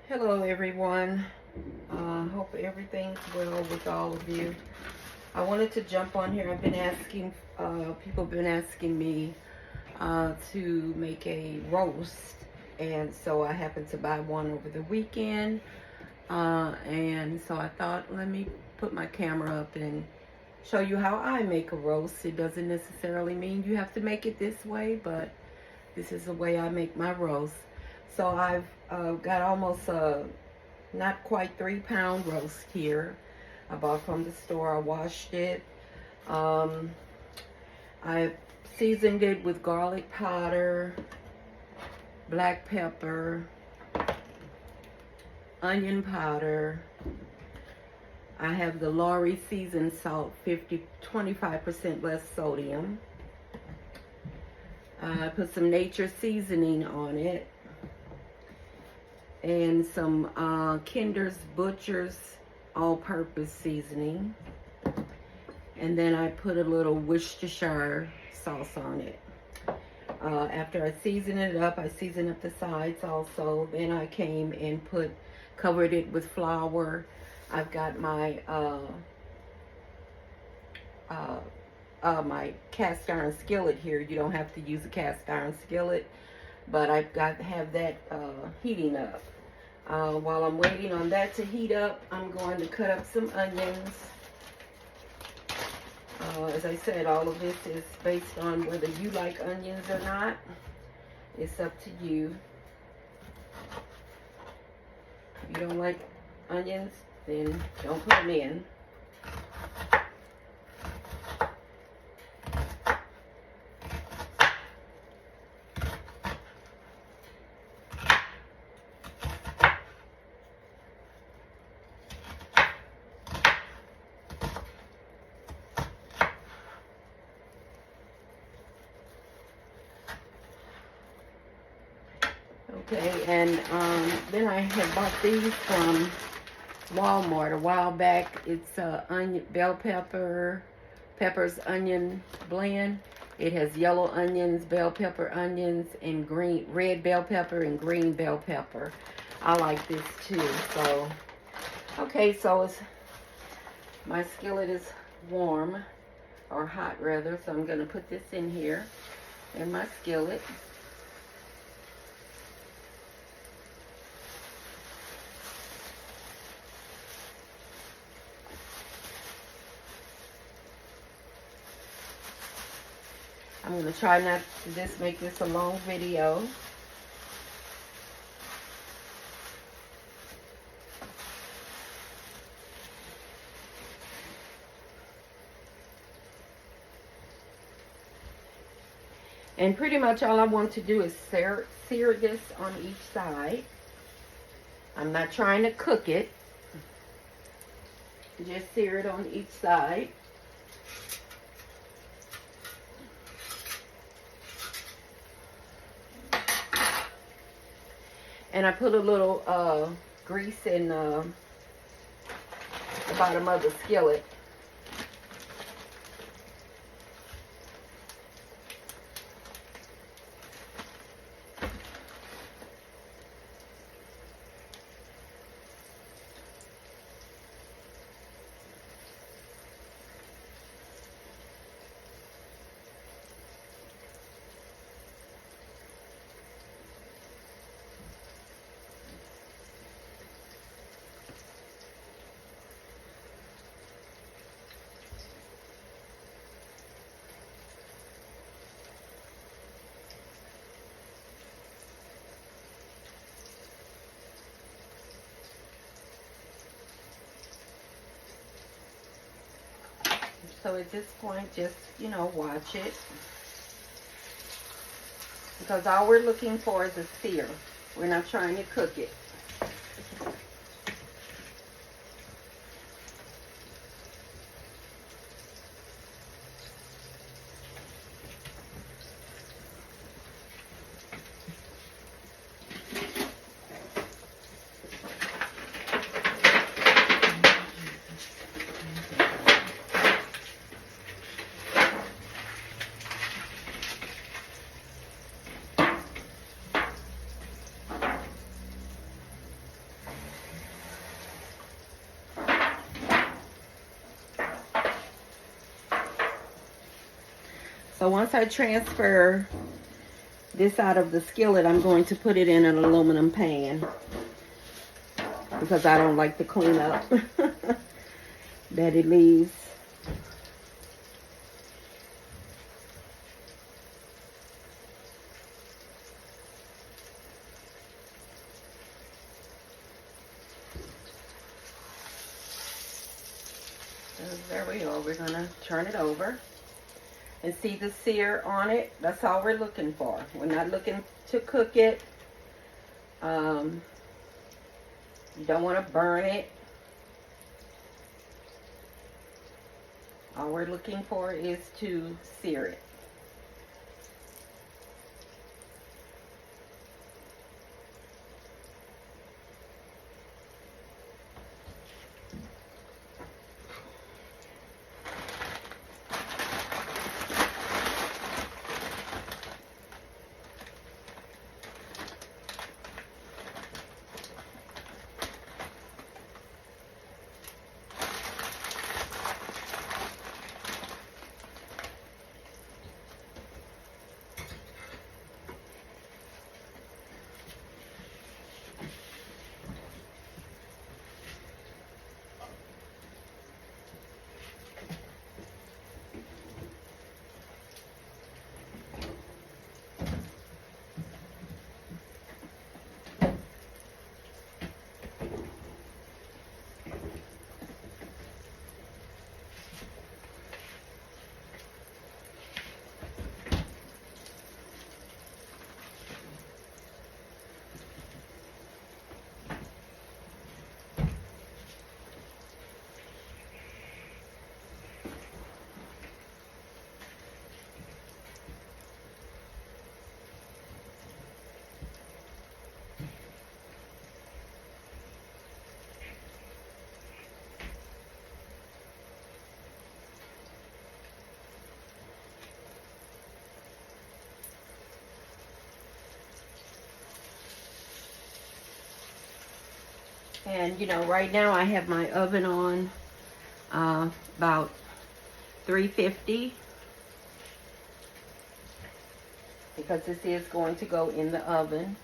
Hello everyone. Hope everything's well with all of you. I wanted to jump on here. I've been asking, people have been asking me to make a roast, and so I happened to buy one over the weekend, and so I thought, let me put my camera up and show you how I make a roast. It doesn't necessarily mean you have to make it this way, but this is the way I make my roast. So I've got almost not quite 3-pound roast here. I bought from the store. I washed it. I seasoned it with garlic powder, black pepper, onion powder. I have the Lawry seasoned salt, 25% less sodium. I put some nature seasoning on it, and some Kinder's Butcher's all-purpose seasoning, and then I put a little Worcestershire sauce on it. After I season it up, I season up the sides also. Then I came and covered it with flour. I've got my my cast iron skillet here. You don't have to use a cast iron skillet, but I've got to have that heating up. While I'm waiting on that to heat up, I'm going to cut up some onions. As I said, all of this is based on whether you like onions or not. It's up to you. If you don't like onions, then don't put them in. Okay, and then I had bought these from Walmart a while back. It's Pepper's onion blend. It has yellow onions, bell pepper onions, and red bell pepper and green bell pepper. I like this too. So, okay, so my skillet is warm, or hot rather, so I'm going to put this in here in my skillet. I'm going to try not to make this a long video. And pretty much all I want to do is sear this on each side. I'm not trying to cook it. Just sear it on each side. And I put a little grease in the bottom of the skillet. So at this point, just, watch it. Because all we're looking for is a sear. We're not trying to cook it. So once I transfer this out of the skillet, I'm going to put it in an aluminum pan because I don't like the cleanup that it leaves. There we go. We're gonna turn it over and see the sear on it. That's all we're looking for. We're not looking to cook it. You don't want to burn it. All we're looking for is to sear it. And you know, right now I have my oven on about 350 because this is going to go in the oven.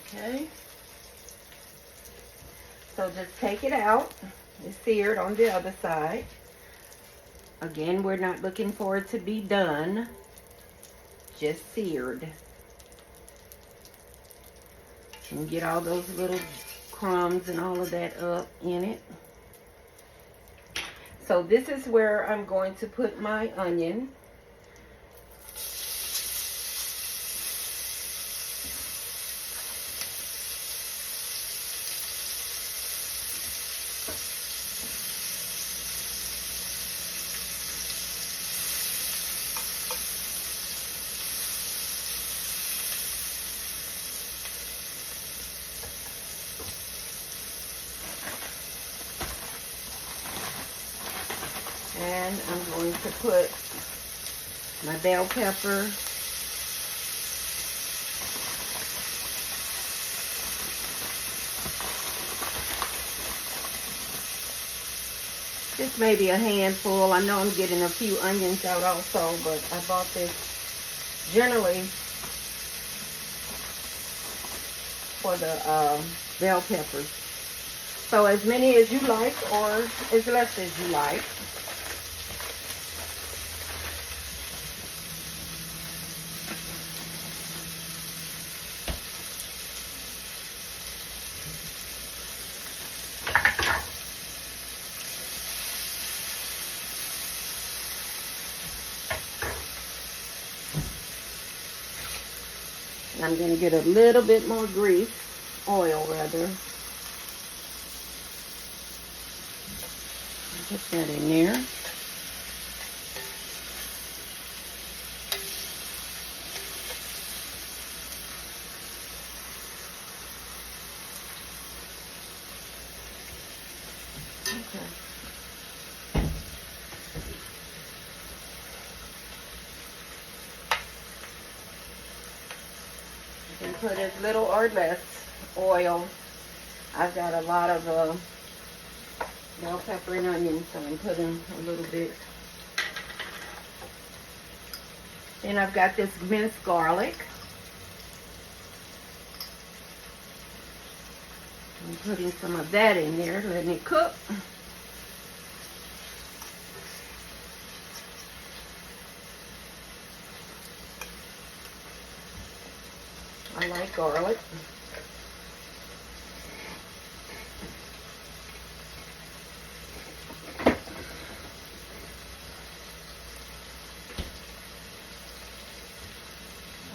Okay, so just take it out. It's seared on the other side. Again, we're not looking for it to be done, just seared. And get all those little crumbs and all of that up in it. So this is where I'm going to put my onion. And I'm going to put my bell pepper. Just maybe a handful. I know I'm getting a few onions out also, but I bought this generally for the bell peppers. So as many as you like or as less as you like. I'm going to get a little bit more grease, oil rather. Put that in there. Okay. You can put as little or less oil. I've got a lot of bell pepper and onion, so I'm putting a little bit. Then I've got this minced garlic. I'm putting some of that in there, letting it cook. I like garlic.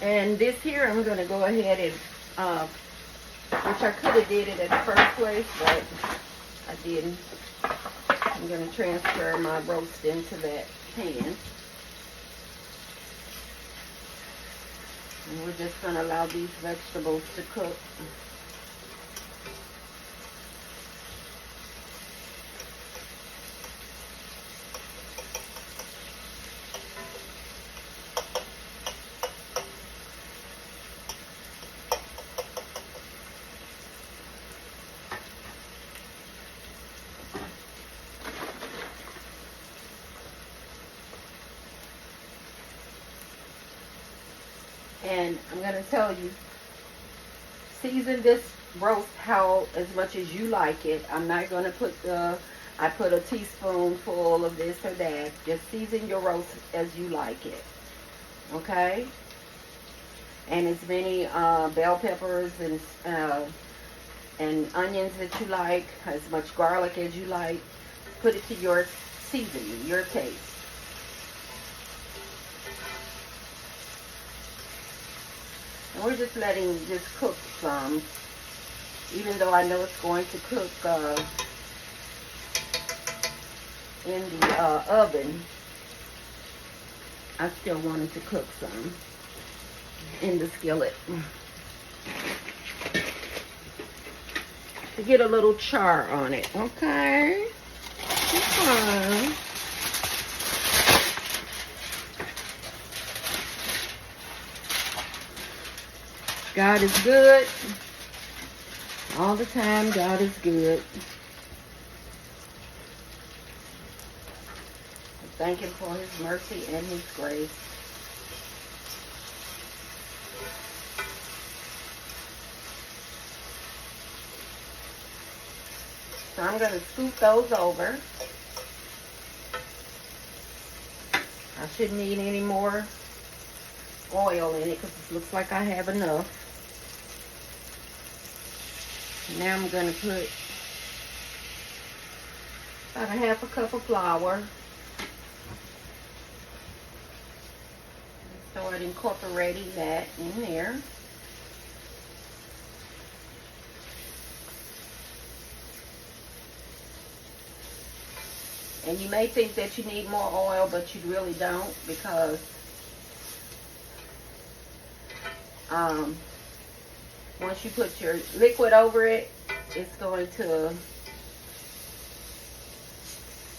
And this here, I'm going to go ahead and, which I could have did it at the first place, but I didn't. I'm going to transfer my roast into that pan. And we're just going to allow these vegetables to cook. And I'm going to tell you, season this roast as much as you like it. I'm not going to put I put a teaspoonful of this or that. Just season your roast as you like it. Okay? And as many bell peppers and onions that you like, as much garlic as you like. Put it to your seasoning, your taste. And we're just letting this cook some, even though I know it's going to cook in the oven. I still want it to cook some in the skillet to get a little char on it. Okay. Okay. God is good. All the time, God is good. Thank Him for His mercy and His grace. So I'm going to scoop those over. I shouldn't need any more oil in it because it looks like I have enough. Now I'm going to put about a half a cup of flour. Start incorporating that in there. And you may think that you need more oil, but you really don't, because once you put your liquid over it, it's going to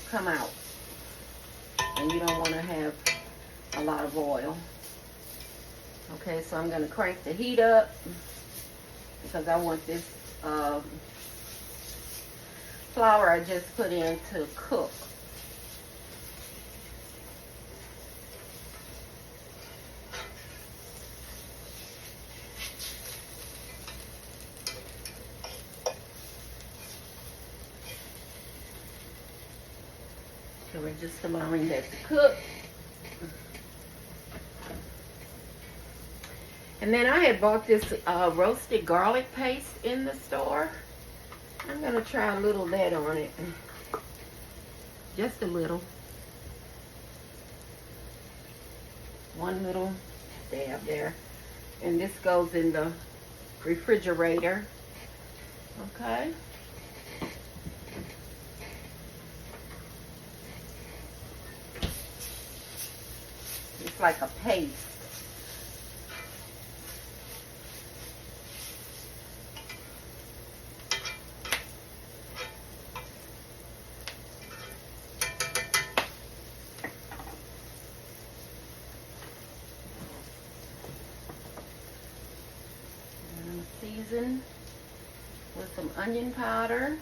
come out. And you don't want to have a lot of oil. Okay, so I'm going to crank the heat up because I want this flour I just put in to cook. So we're just allowing that to cook. And then I had bought this roasted garlic paste in the store. I'm going to try a little of that on it. Just a little. One little dab there. And this goes in the refrigerator. Okay. It's like a paste. And season with some onion powder.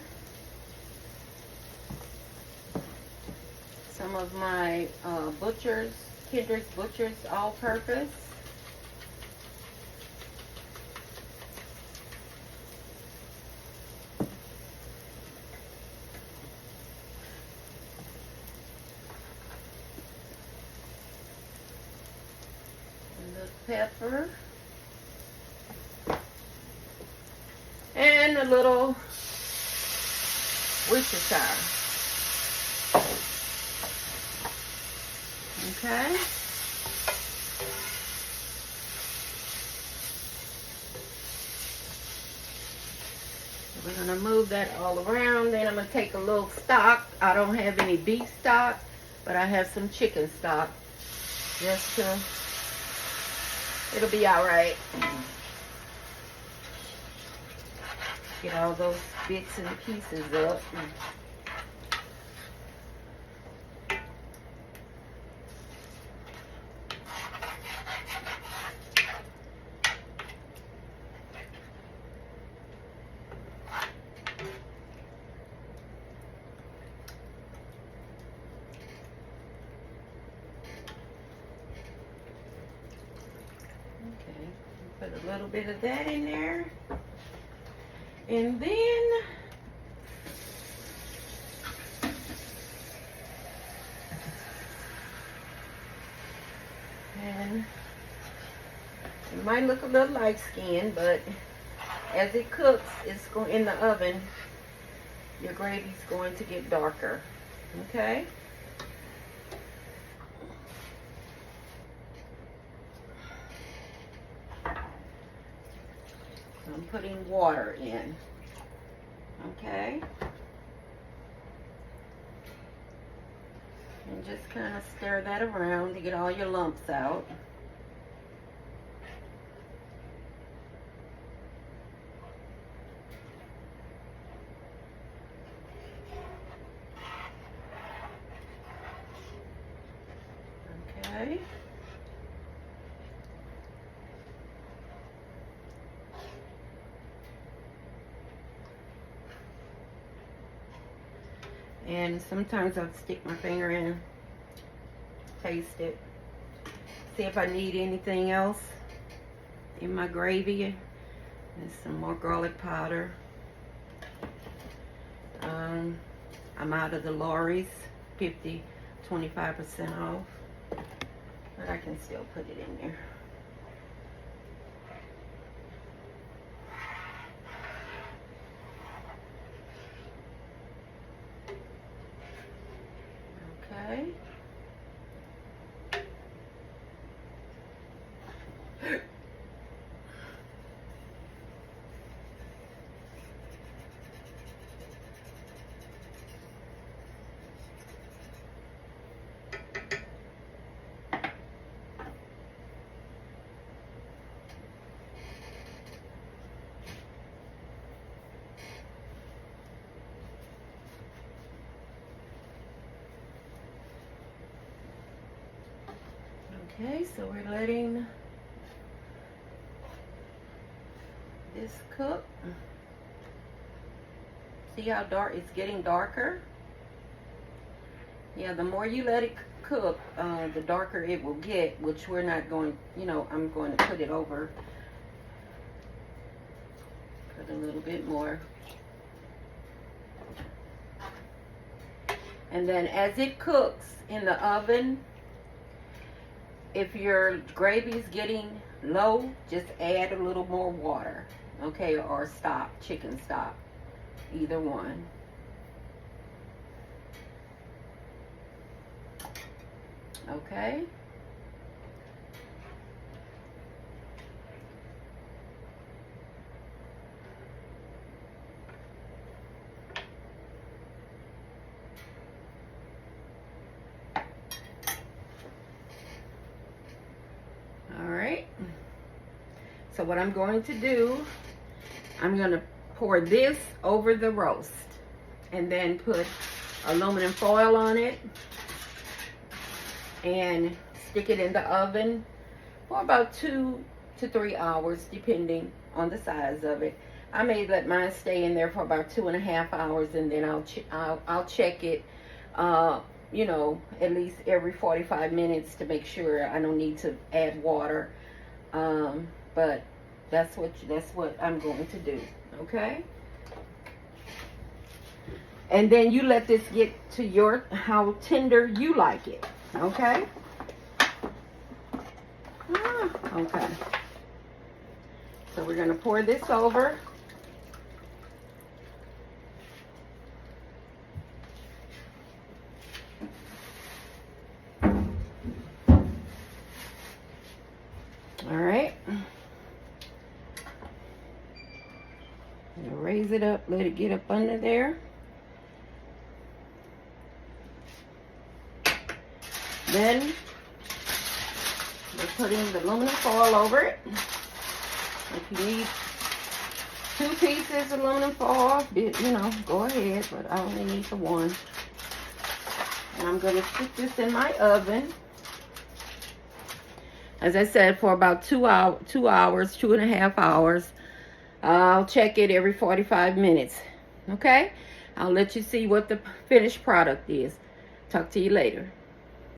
Some of my Kinder's Butcher's all-purpose. And the pepper. And a little Worcestershire. Okay. We're going to move that all around. Then I'm going to take a little stock. I don't have any beef stock, but I have some chicken stock. Just to, it'll be all right. Get all those bits and pieces up. Put a little bit of that in there. And then it might look a little light skinned, but as it cooks, it's going in the oven, your gravy's going to get darker. Okay? I'm putting water in. Okay? And just kind of stir that around to get all your lumps out. Okay? And sometimes I'll stick my finger in, taste it, see if I need anything else in my gravy. And some more garlic powder. I'm out of the Lawry's, 25% off, but I can still put it in there. Okay. Okay, so we're letting this cook. See how dark it's getting darker? Yeah, the more you let it cook, the darker it will get, which we're not going, I'm going to put it over. Put a little bit more. And then as it cooks in the oven, if your gravy's getting low, just add a little more water, okay, or stock, chicken stock, either one. Okay. So what I'm going to do, I'm going to pour this over the roast and then put aluminum foil on it and stick it in the oven for about 2 to 3 hours, depending on the size of it. I may let mine stay in there for about 2.5 hours, and then I'll check it, you know, at least every 45 minutes to make sure I don't need to add water. But that's what I'm going to do. Okay. And then you let this get to how tender you like it. Okay. Okay. So we're going to pour this over. All right. Raise it up, let it get up under there. Then we're putting the aluminum foil over it. If you need 2 pieces of aluminum foil, you know, go ahead, but I only need the 1. And I'm going to stick this in my oven. As I said, for about 2 hours, 2.5 hours. I'll check it every 45 minutes. Okay? I'll let you see what the finished product is. Talk to you later.